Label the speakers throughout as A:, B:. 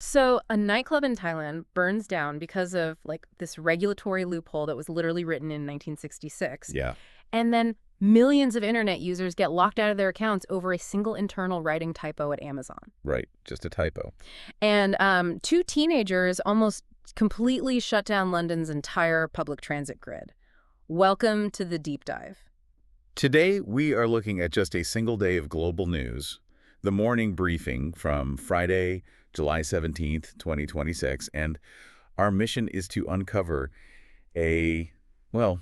A: So a nightclub in Thailand burns down because of this regulatory loophole that was literally written in 1966.
B: Yeah,
A: And then millions of internet users get locked out of their accounts over a single internal writing typo at Amazon.
B: right. Just a typo.
A: And two teenagers almost completely shut down London's entire public transit grid. Welcome to the deep dive.
B: Today, we are looking at just a single day of global news, the morning briefing from Friday, July 17th, 2026, and our mission is to uncover a, well,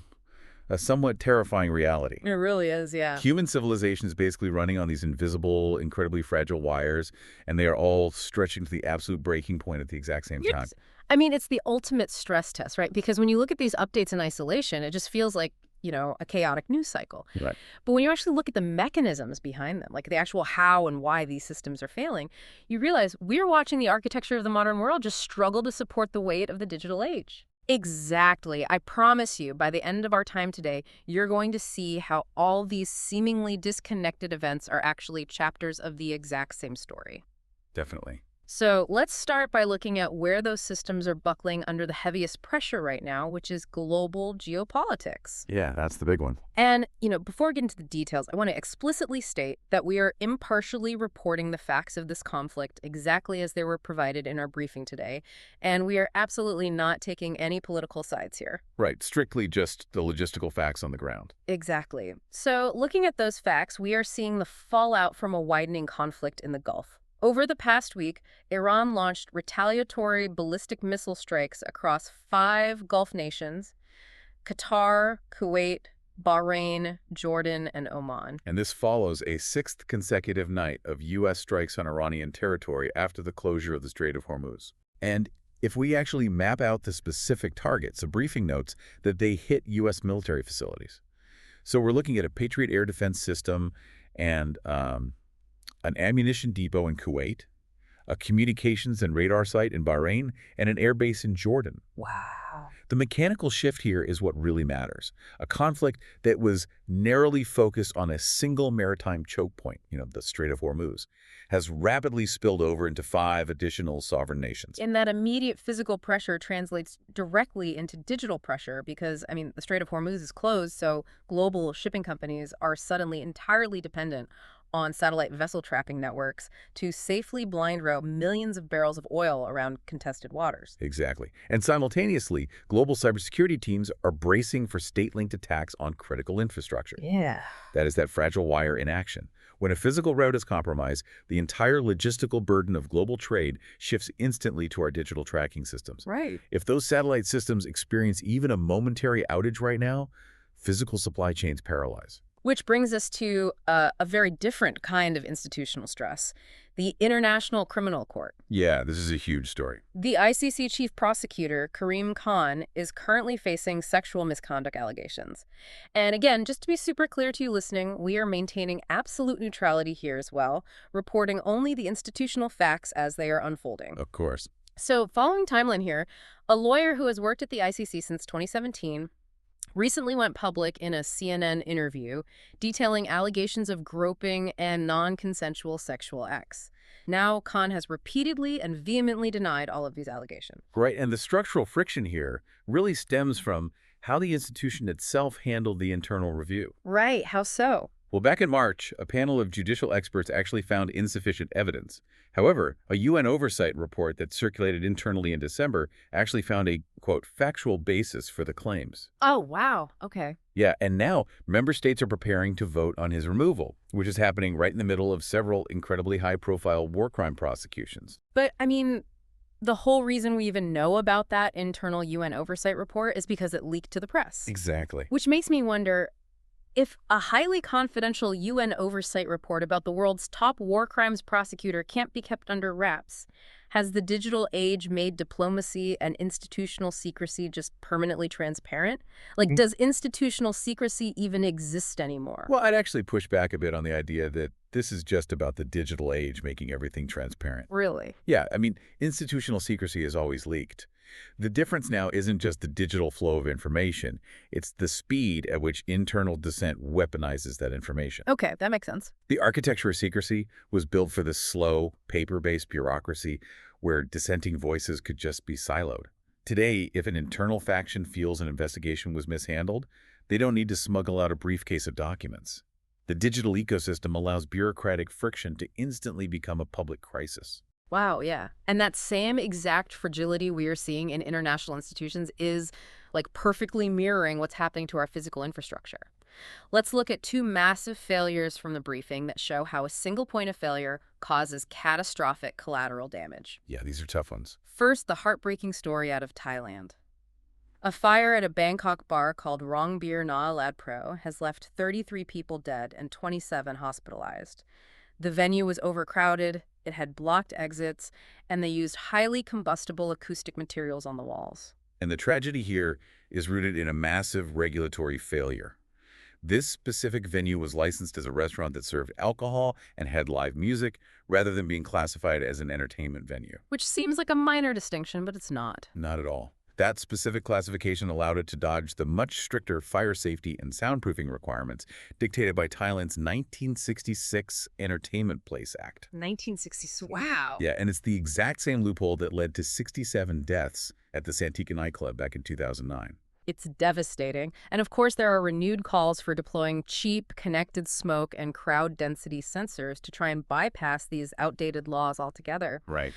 B: a somewhat terrifying reality.
A: It really is, yeah.
B: Human civilization is basically running on these invisible, incredibly fragile wires, and they are all stretching to the absolute breaking point at the exact same time.
A: It's the ultimate stress test, right? Because when you look at these updates in isolation, it just feels like, a chaotic news cycle.
B: Right.
A: But when you actually look at the mechanisms behind them, like the actual how and why these systems are failing, you realize we're watching the architecture of the modern world just struggle to support the weight of the digital age. Exactly. I promise you, by the end of our time today, you're going to see how all these seemingly disconnected events are actually chapters of the exact same story.
B: Definitely.
A: So let's start by looking at where those systems are buckling under the heaviest pressure right now, which is global geopolitics.
B: Yeah, that's the big one.
A: And, before I get into the details, I want to explicitly state that we are impartially reporting the facts of this conflict exactly as they were provided in our briefing today, and we are absolutely not taking any political sides here.
B: Right, strictly just the logistical facts on the ground.
A: Exactly. So looking at those facts, we are seeing the fallout from a widening conflict in the Gulf. Over the past week, Iran launched retaliatory ballistic missile strikes across 5 Gulf nations: Qatar, Kuwait, Bahrain, Jordan, and Oman.
B: And this follows a 6th consecutive night of U.S. strikes on Iranian territory after the closure of the Strait of Hormuz. And if we actually map out the specific targets, the briefing notes that they hit U.S. military facilities. So we're looking at a Patriot air defense system and an ammunition depot in Kuwait, a communications and radar site in Bahrain, and an airbase in Jordan.
A: Wow.
B: The mechanical shift here is what really matters. A conflict that was narrowly focused on a single maritime choke point, the Strait of Hormuz, has rapidly spilled over into 5 additional sovereign nations.
A: And that immediate physical pressure translates directly into digital pressure because, the Strait of Hormuz is closed, so global shipping companies are suddenly entirely dependent on satellite vessel tracking networks to safely blind route millions of barrels of oil around contested waters.
B: Exactly. And simultaneously, global cybersecurity teams are bracing for state-linked attacks on critical infrastructure.
A: Yeah.
B: That is that fragile wire in action. When a physical route is compromised, the entire logistical burden of global trade shifts instantly to our digital tracking systems.
A: Right.
B: If those satellite systems experience even a momentary outage right now, physical supply chains paralyze.
A: Which brings us to a very different kind of institutional stress, the International Criminal Court.
B: Yeah, this is a huge story.
A: The ICC chief prosecutor, Karim Khan, is currently facing sexual misconduct allegations. And again, just to be super clear to you listening, we are maintaining absolute neutrality here as well, reporting only the institutional facts as they are unfolding.
B: Of course.
A: So following timeline here, a lawyer who has worked at the ICC since 2017 recently went public in a CNN interview detailing allegations of groping and non-consensual sexual acts. Now, Khan has repeatedly and vehemently denied all of these allegations.
B: Right, and the structural friction here really stems from how the institution itself handled the internal review.
A: Right, how so?
B: Well, back in March, a panel of judicial experts actually found insufficient evidence. However, a UN oversight report that circulated internally in December actually found a, quote, factual basis for the claims.
A: Oh, wow. Okay.
B: Yeah, and now member states are preparing to vote on his removal, which is happening right in the middle of several incredibly high-profile war crime prosecutions.
A: But, the whole reason we even know about that internal UN oversight report is because it leaked to the press.
B: Exactly.
A: Which makes me wonder, if a highly confidential UN oversight report about the world's top war crimes prosecutor can't be kept under wraps, has the digital age made diplomacy and institutional secrecy just permanently transparent? Does institutional secrecy even exist anymore?
B: Well, I'd actually push back a bit on the idea that this is just about the digital age making everything transparent.
A: Really?
B: Yeah, institutional secrecy is always leaked. The difference now isn't just the digital flow of information, it's the speed at which internal dissent weaponizes that information.
A: Okay, that makes sense.
B: The architecture of secrecy was built for the slow, paper-based bureaucracy where dissenting voices could just be siloed. Today, if an internal faction feels an investigation was mishandled, they don't need to smuggle out a briefcase of documents. The digital ecosystem allows bureaucratic friction to instantly become a public crisis.
A: Wow, yeah. And that same exact fragility we are seeing in international institutions is like perfectly mirroring what's happening to our physical infrastructure. Let's look at two massive failures from the briefing that show how a single point of failure causes catastrophic collateral damage.
B: Yeah, these are tough ones.
A: First, the heartbreaking story out of Thailand. A fire at a Bangkok bar called Rong Bir Na Lad Pro has left 33 people dead and 27 hospitalized. The venue was overcrowded, it had blocked exits, and they used highly combustible acoustic materials on the walls.
B: And the tragedy here is rooted in a massive regulatory failure. This specific venue was licensed as a restaurant that served alcohol and had live music, rather than being classified as an entertainment venue.
A: Which seems like a minor distinction, but it's not.
B: Not at all. That specific classification allowed it to dodge the much stricter fire safety and soundproofing requirements dictated by Thailand's 1966 Entertainment Place Act.
A: 1960s, wow.
B: Yeah, and it's the exact same loophole that led to 67 deaths at the Santika nightclub back in 2009.
A: It's devastating. And of course, there are renewed calls for deploying cheap, connected smoke and crowd density sensors to try and bypass these outdated laws altogether.
B: Right.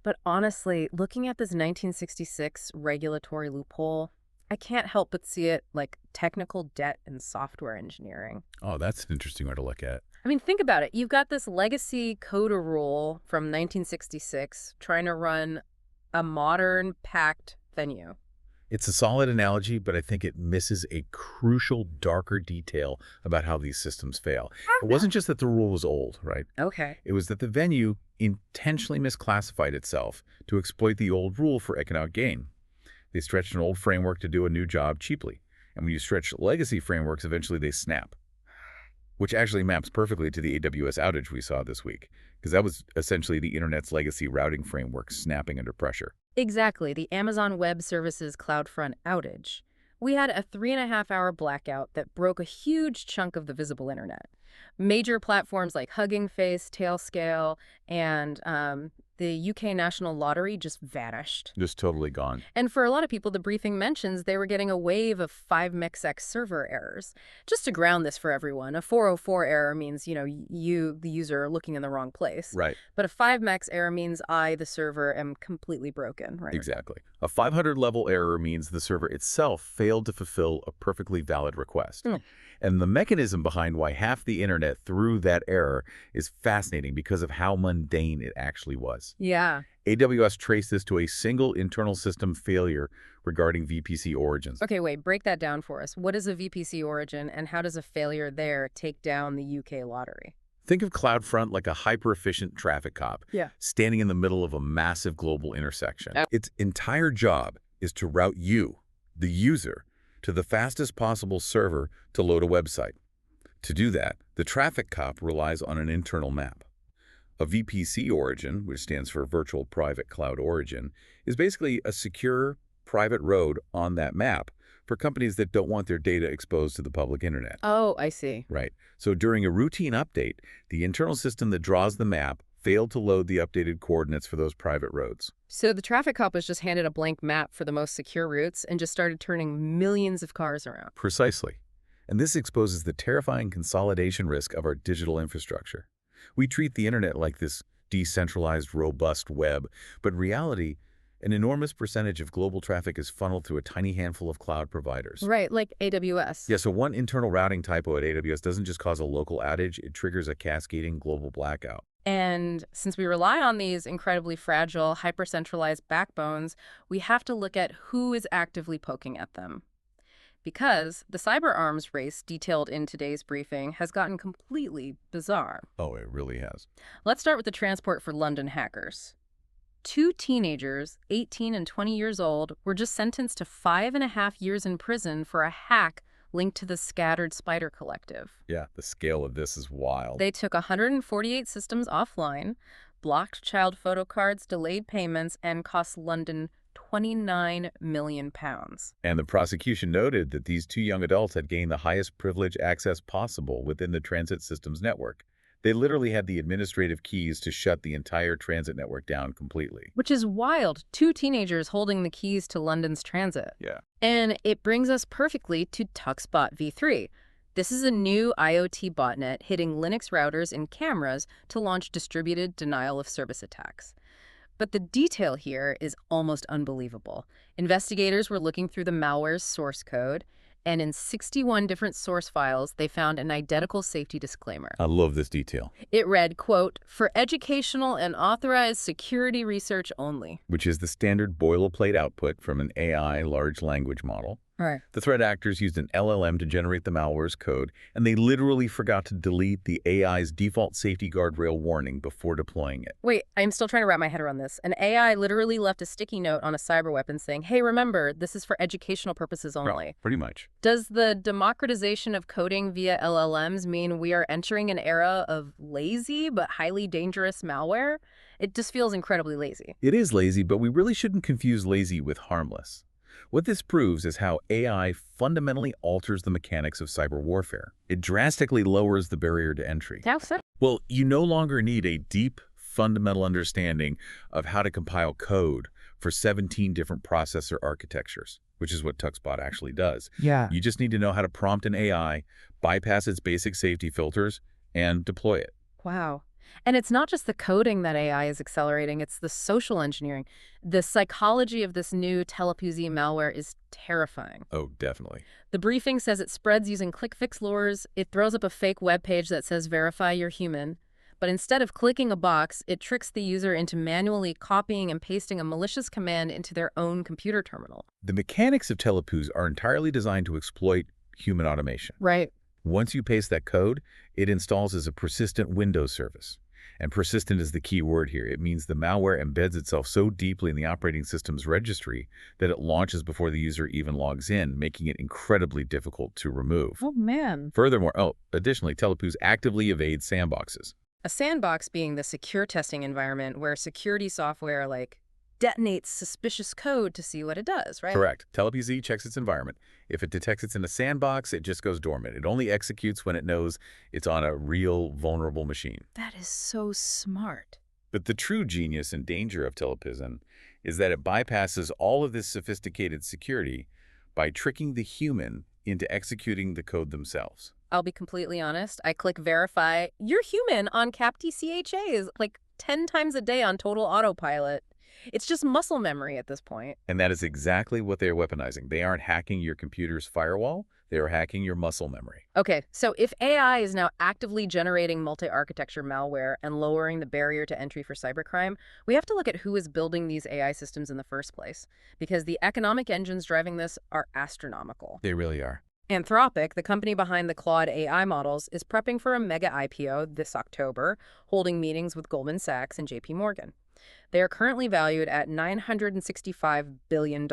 A: But honestly, looking at this 1966 regulatory loophole, I can't help but see it like technical debt in software engineering.
B: Oh, that's an interesting way to look at.
A: I mean, think about it. You've got this legacy CODA rule from 1966 trying to run a modern, packed venue.
B: It's a solid analogy, but I think it misses a crucial, darker detail about how these systems fail. It wasn't just that the rule was old, right?
A: Okay.
B: It was that the venue intentionally misclassified itself to exploit the old rule for economic gain. They stretched an old framework to do a new job cheaply. And when you stretch legacy frameworks, eventually they snap. Which actually maps perfectly to the AWS outage we saw this week, because that was essentially the internet's legacy routing framework snapping under pressure.
A: Exactly, the Amazon Web Services CloudFront outage. We had a 3.5-hour blackout that broke a huge chunk of the visible internet. Major platforms like Hugging Face, Tailscale, and the UK National Lottery just vanished.
B: Just totally gone.
A: And for a lot of people, the briefing mentions they were getting a wave of 5MXX server errors. Just to ground this for everyone, a 404 error means, you, the user, are looking in the wrong place.
B: Right.
A: But a 5MX error means I, the server, am completely broken. Right.
B: Exactly. A 500-level error means the server itself failed to fulfill a perfectly valid request. And the mechanism behind why half the internet threw that error is fascinating because of how mundane it actually was.
A: Yeah.
B: AWS traced this to a single internal system failure regarding VPC origins.
A: Okay, wait, break that down for us. What is a VPC origin, and how does a failure there take down the UK lottery?
B: Think of CloudFront like a hyper-efficient traffic cop standing in the middle of a massive global intersection. Its entire job is to route you, the user, to the fastest possible server to load a website. To do that, the traffic cop relies on an internal map. A VPC origin, which stands for Virtual Private Cloud Origin, is basically a secure private road on that map for companies that don't want their data exposed to the public internet.
A: Oh, I see.
B: Right. So during a routine update, the internal system that draws the map failed to load the updated coordinates for those private roads.
A: So the traffic cop was just handed a blank map for the most secure routes and just started turning millions of cars around.
B: Precisely. And this exposes the terrifying consolidation risk of our digital infrastructure. We treat the internet like this decentralized, robust web, but in reality, an enormous percentage of global traffic is funneled through a tiny handful of cloud providers.
A: Right, like AWS.
B: Yeah, so one internal routing typo at AWS doesn't just cause a local outage, it triggers a cascading global blackout.
A: And since we rely on these incredibly fragile, hyper-centralized backbones, we have to look at who is actively poking at them. Because the cyber arms race detailed in today's briefing has gotten completely bizarre.
B: Oh, it really has.
A: Let's start with the transport for London hackers. 2 teenagers, 18 and 20 years old, were just sentenced to 5.5 years in prison for a hack linked to the Scattered Spider Collective.
B: Yeah, the scale of this is wild.
A: They took 148 systems offline, blocked child photo cards, delayed payments, and cost London £29 million.
B: And the prosecution noted that these 2 young adults had gained the highest privilege access possible within the transit system's network. They literally had the administrative keys to shut the entire transit network down completely.
A: Which is wild. Two teenagers holding the keys to London's transit.
B: Yeah.
A: And it brings us perfectly to TuxBot v3. This is a new IoT botnet hitting Linux routers and cameras to launch distributed denial-of-service attacks. But the detail here is almost unbelievable. Investigators were looking through the malware's source code, and in 61 different source files, they found an identical safety disclaimer.
B: I love this detail.
A: It read, quote, "For educational and authorized security research only."
B: Which is the standard boilerplate output from an AI large language model.
A: Right.
B: The threat actors used an LLM to generate the malware's code, and they literally forgot to delete the AI's default safety guardrail warning before deploying it.
A: Wait, I'm still trying to wrap my head around this. An AI literally left a sticky note on a cyber weapon saying, hey, remember, this is for educational purposes only.
B: Well, pretty much.
A: Does the democratization of coding via LLMs mean we are entering an era of lazy but highly dangerous malware? It just feels incredibly lazy.
B: It is lazy, but we really shouldn't confuse lazy with harmless. What this proves is how AI fundamentally alters the mechanics of cyber warfare. It drastically lowers the barrier to entry.
A: How so?
B: Well, you no longer need a deep, fundamental understanding of how to compile code for 17 different processor architectures, which is what TuxBot actually does.
C: Yeah.
B: You just need to know how to prompt an AI, bypass its basic safety filters, and deploy it.
A: Wow. And it's not just the coding that AI is accelerating, it's the social engineering. The psychology of this new Telepuzzi malware is terrifying.
B: Oh, definitely.
A: The briefing says it spreads using click-fix lures. It throws up a fake web page that says verify you're human. But instead of clicking a box, it tricks the user into manually copying and pasting a malicious command into their own computer terminal.
B: The mechanics of Telepuz are entirely designed to exploit human automation.
A: Right.
B: Once you paste that code, it installs as a persistent Windows service. And persistent is the key word here. It means the malware embeds itself so deeply in the operating system's registry that it launches before the user even logs in, making it incredibly difficult to remove.
A: Oh, man.
B: Furthermore, additionally, Telepuz actively evades sandboxes.
A: A sandbox being the secure testing environment where security software like detonates suspicious code to see what it does, right?
B: Correct. Telepuz checks its environment. If it detects it's in a sandbox, it just goes dormant. It only executes when it knows it's on a real vulnerable machine.
A: That is so smart.
B: But the true genius and danger of Telepuz is that it bypasses all of this sophisticated security by tricking the human into executing the code themselves.
A: I'll be completely honest. I click verify you're human on CAPTCHAs like 10 times a day on total autopilot. It's just muscle memory at this point.
B: And that is exactly what they are weaponizing. They aren't hacking your computer's firewall. They are hacking your muscle memory.
A: Okay, so if AI is now actively generating multi-architecture malware and lowering the barrier to entry for cybercrime, we have to look at who is building these AI systems in the first place, because the economic engines driving this are astronomical.
B: They really are.
A: Anthropic, the company behind the Claude AI models, is prepping for a mega IPO this October, holding meetings with Goldman Sachs and JP Morgan. They are currently valued at $965 billion,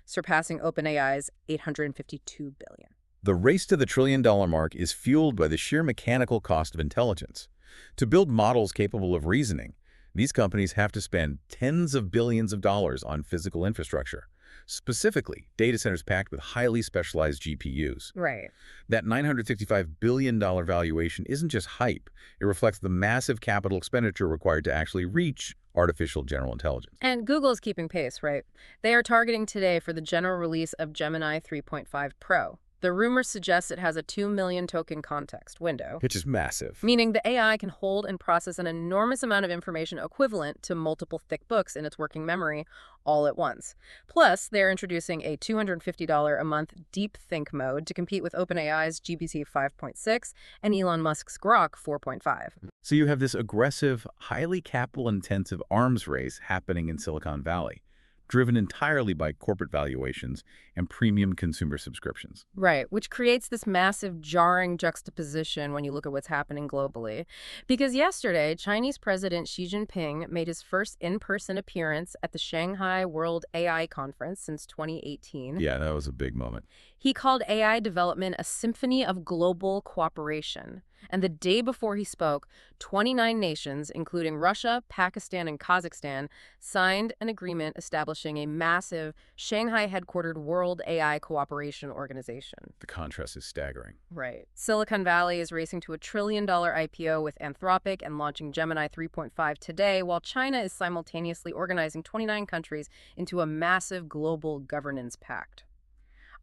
A: surpassing OpenAI's $852 billion.
B: The race to the trillion-dollar mark is fueled by the sheer mechanical cost of intelligence. To build models capable of reasoning, these companies have to spend tens of billions of dollars on physical infrastructure, specifically data centers packed with highly specialized GPUs.
A: Right.
B: That $965 billion valuation isn't just hype. It reflects the massive capital expenditure required to actually reach artificial general intelligence.
A: And Google is keeping pace, right? They are targeting today for the general release of Gemini 3.5 Pro. The rumors suggest it has a 2 million token context window,
B: Which is massive.
A: meaning the AI can hold and process an enormous amount of information equivalent to multiple thick books in its working memory all at once. Plus, they're introducing a $250 a month deep think mode to compete with OpenAI's GPT 5.6 and Elon Musk's Grok 4.5.
B: So you have this aggressive, highly capital-intensive arms race happening in Silicon Valley, driven entirely by corporate valuations and premium consumer subscriptions.
A: Right, which creates this massive jarring juxtaposition when you look at what's happening globally. Because yesterday, Chinese President Xi Jinping made his first in-person appearance at the Shanghai World AI Conference since 2018.
B: Yeah, that was a big moment.
A: He called AI development a symphony of global cooperation. And the day before he spoke, 29 nations, including Russia, Pakistan, and Kazakhstan, signed an agreement establishing a massive Shanghai-headquartered World AI Cooperation Organization.
B: The contrast is staggering.
A: Right. Silicon Valley is racing to a $1 trillion IPO with Anthropic and launching Gemini 3.5 today, while China is simultaneously organizing 29 countries into a massive global governance pact.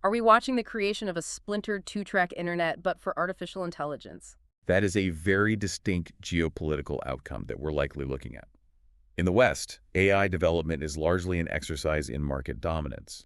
A: Are we watching the creation of a splintered two-track internet, but for artificial intelligence?
B: That is a very distinct geopolitical outcome that we're likely looking at. In the West, AI development is largely an exercise in market dominance.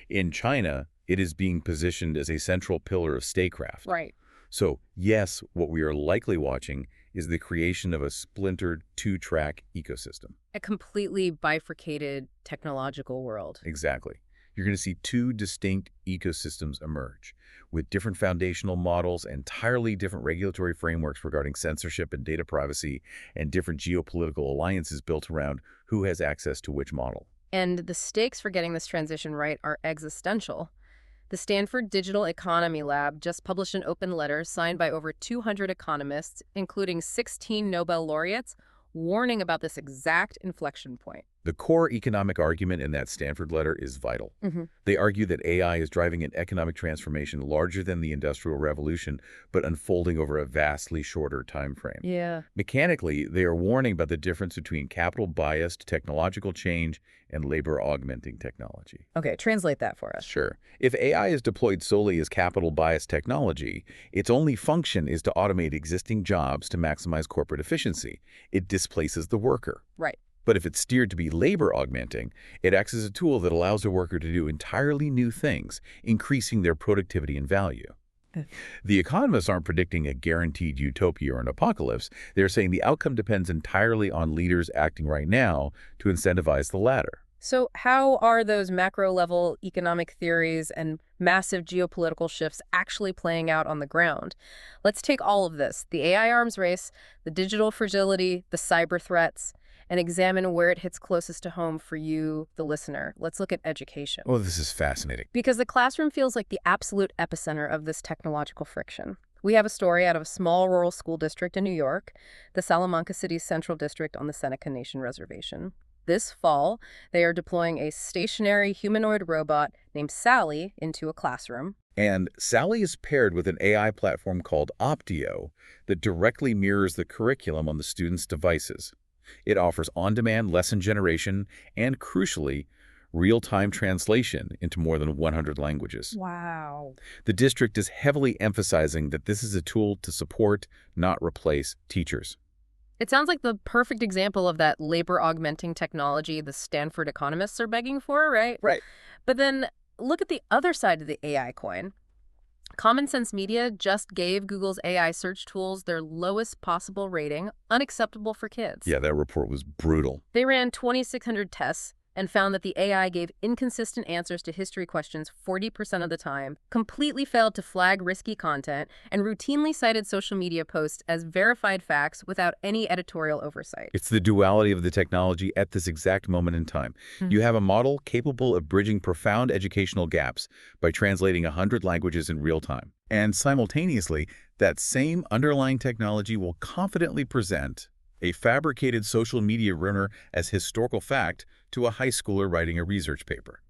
B: In China, it is being positioned as a central pillar of statecraft.
A: Right.
B: So, yes, what we are likely watching is the creation of a splintered two-track ecosystem.
A: A completely bifurcated technological world.
B: Exactly. You're going to see two distinct ecosystems emerge, with different foundational models, entirely different regulatory frameworks regarding censorship and data privacy, and different geopolitical alliances built around who has access to which model.
A: And the stakes for getting this transition right are existential. The Stanford Digital Economy Lab just published an open letter signed by over 200 economists, including 16 Nobel laureates, warning about this exact inflection point.
B: The core economic argument in that Stanford letter is vital. They argue that AI is driving an economic transformation larger than the Industrial Revolution, but unfolding over a vastly shorter time frame.
A: Yeah.
B: Mechanically, they are warning about the difference between capital-biased technological change and labor-augmenting technology.
A: Okay, translate that for us.
B: Sure. If AI is deployed solely as capital-biased technology, its only function is to automate existing jobs to maximize corporate efficiency. It displaces the worker.
A: Right.
B: But if it's steered to be labor-augmenting, it acts as a tool that allows a worker to do entirely new things, increasing their productivity and value. The economists aren't predicting a guaranteed utopia or an apocalypse. They're saying the outcome depends entirely on leaders acting right now to incentivize the latter.
A: So how are those macro-level economic theories and massive geopolitical shifts actually playing out on the ground? Let's take all of this, the AI arms race, the digital fragility, the cyber threats, and examine where it hits closest to home for you, the listener. Let's look at education.
B: Oh, this is fascinating.
A: Because the classroom feels like the absolute epicenter of this technological friction. We have a story out of a small rural school district in New York, the Salamanca City's Central District on the Seneca Nation Reservation. This fall, they are deploying a stationary humanoid robot named Sally into a classroom.
B: And Sally is paired with an AI platform called Optio that directly mirrors the curriculum on the students' devices. It offers on-demand lesson generation and, crucially, real-time translation into more than 100 languages.
A: Wow.
B: The district is heavily emphasizing that this is a tool to support, not replace, teachers.
A: It sounds like the perfect example of that labor-augmenting technology the Stanford economists are begging for, right?
B: Right.
A: But then look at the other side of the AI coin. Common Sense Media just gave Google's AI search tools their lowest possible rating, unacceptable for kids.
B: Yeah, that report was brutal.
A: They ran 2,600 tests and found that the AI gave inconsistent answers to history questions 40% of the time, completely failed to flag risky content, and routinely cited social media posts as verified facts without any editorial oversight.
B: It's the duality of the technology at this exact moment in time. You have a model capable of bridging profound educational gaps by translating 100 languages in real time. And simultaneously, that same underlying technology will confidently present a fabricated social media rumor as historical fact to a high schooler writing a research paper.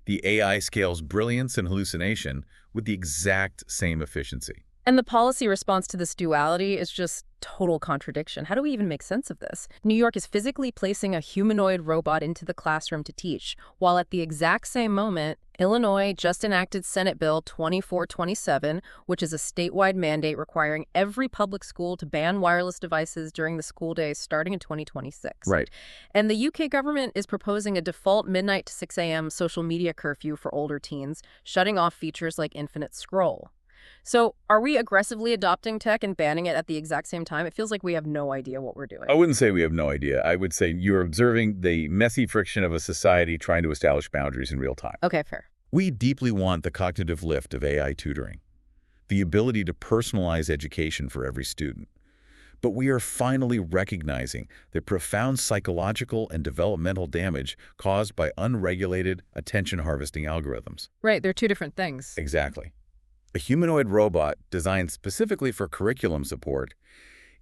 B: The AI scales brilliance and hallucination with the exact same efficiency.
A: And the policy response to this duality is just total contradiction. How do we even make sense of this? New York is physically placing a humanoid robot into the classroom to teach, while at the exact same moment, Illinois just enacted Senate Bill 2427, which is a statewide mandate requiring every public school to ban wireless devices during the school day starting in 2026.
B: Right.
A: And the UK government is proposing a default midnight to 6 a.m. social media curfew for older teens, shutting off features like infinite scroll. So are we aggressively adopting tech and banning it at the exact same time? It feels like we have no idea what we're doing.
B: I wouldn't say we have no idea. I would say you're observing the messy friction of a society trying to establish boundaries in real time.
A: Okay, fair.
B: We deeply want the cognitive lift of AI tutoring, the ability to personalize education for every student. But we are finally recognizing the profound psychological and developmental damage caused by unregulated attention-harvesting algorithms.
A: Right, they're two different things.
B: Exactly. A humanoid robot designed specifically for curriculum support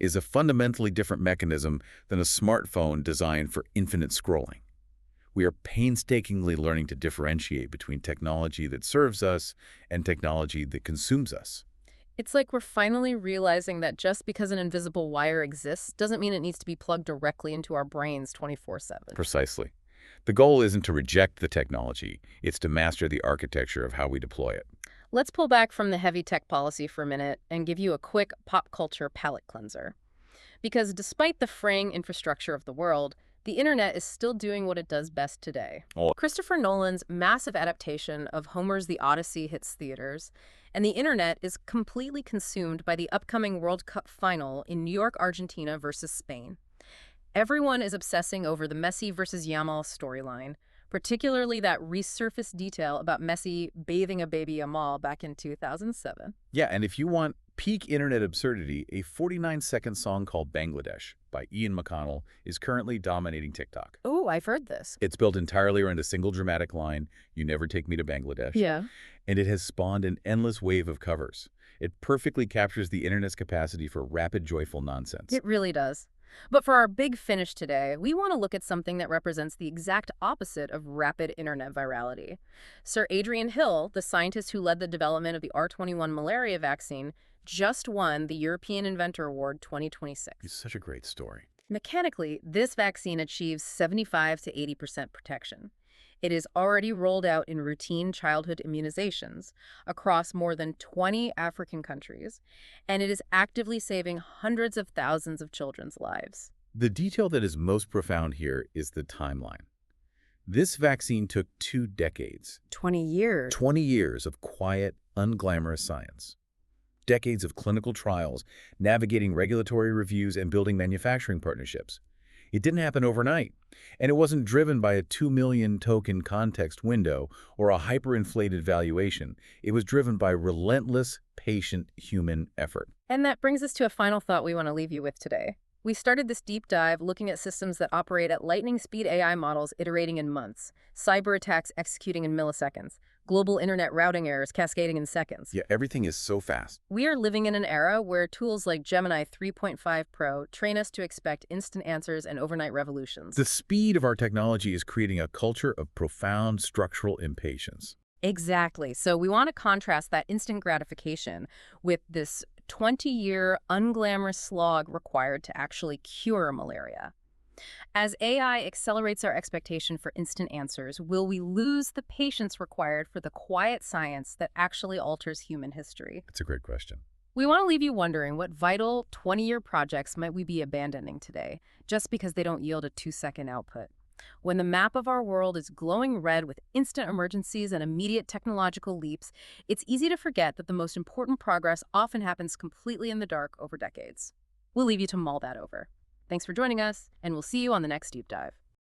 B: is a fundamentally different mechanism than a smartphone designed for infinite scrolling. We are painstakingly learning to differentiate between technology that serves us and technology that consumes us.
A: It's like we're finally realizing that just because an invisible wire exists doesn't mean it needs to be plugged directly into our brains 24/7.
B: Precisely. The goal isn't to reject the technology, it's to master the architecture of how we deploy it.
A: Let's pull back from the heavy tech policy for a minute and give you a quick pop culture palate cleanser. Because despite the fraying infrastructure of the world, the internet is still doing what it does best today.
B: Oh.
A: Christopher Nolan's massive adaptation of Homer's The Odyssey hits theaters, and the internet is completely consumed by the upcoming World Cup final in New York, Argentina versus Spain. Everyone is obsessing over the Messi versus Yamal storyline, particularly that resurfaced detail about Messi bathing a baby Yamal back in 2007.
B: Yeah, and if you want peak internet absurdity, a 49-second song called Bangladesh by Ian McConnell is currently dominating TikTok.
A: Oh, I've heard this.
B: It's built entirely around a single dramatic line, "You never take me to Bangladesh."
A: Yeah.
B: And it has spawned an endless wave of covers. It perfectly captures the internet's capacity for rapid, joyful nonsense.
A: It really does. But for our big finish today, we want to look at something that represents the exact opposite of rapid internet virality. Sir Adrian Hill, the scientist who led the development of the R21 malaria vaccine, just won the European Inventor Award 2026.
B: It's such a great story.
A: Mechanically, this vaccine achieves 75 to 80% protection. It is already rolled out in routine childhood immunizations across more than 20 African countries, and it is actively saving hundreds of thousands of children's lives.
B: The detail that is most profound here is the timeline. This vaccine took 2 decades.
A: 20 years.
B: 20 years of quiet, unglamorous science. Decades of clinical trials, navigating regulatory reviews, and building manufacturing partnerships. It didn't happen overnight, and it wasn't driven by a 2 million token context window or a hyperinflated valuation. It was driven by relentless, patient human effort.
A: And that brings us to a final thought we want to leave you with today. We started this deep dive looking at systems that operate at lightning speed AI models iterating in months, cyber attacks executing in milliseconds, global internet routing errors cascading in seconds.
B: Yeah, everything is so fast.
A: We are living in an era where tools like Gemini 3.5 Pro train us to expect instant answers and overnight revolutions.
B: The speed of our technology is creating a culture of profound structural impatience.
A: Exactly. So we want to contrast that instant gratification with this 20-year unglamorous slog required to actually cure malaria. As AI accelerates our expectation for instant answers, will we lose the patience required for the quiet science that actually alters human history?
B: That's a great question.
A: We want to leave you wondering what vital 20-year projects might we be abandoning today, just because they don't yield a 2-second output. When the map of our world is glowing red with instant emergencies and immediate technological leaps, it's easy to forget that the most important progress often happens completely in the dark over decades. We'll leave you to mull that over. Thanks for joining us, and we'll see you on the next Deep Dive.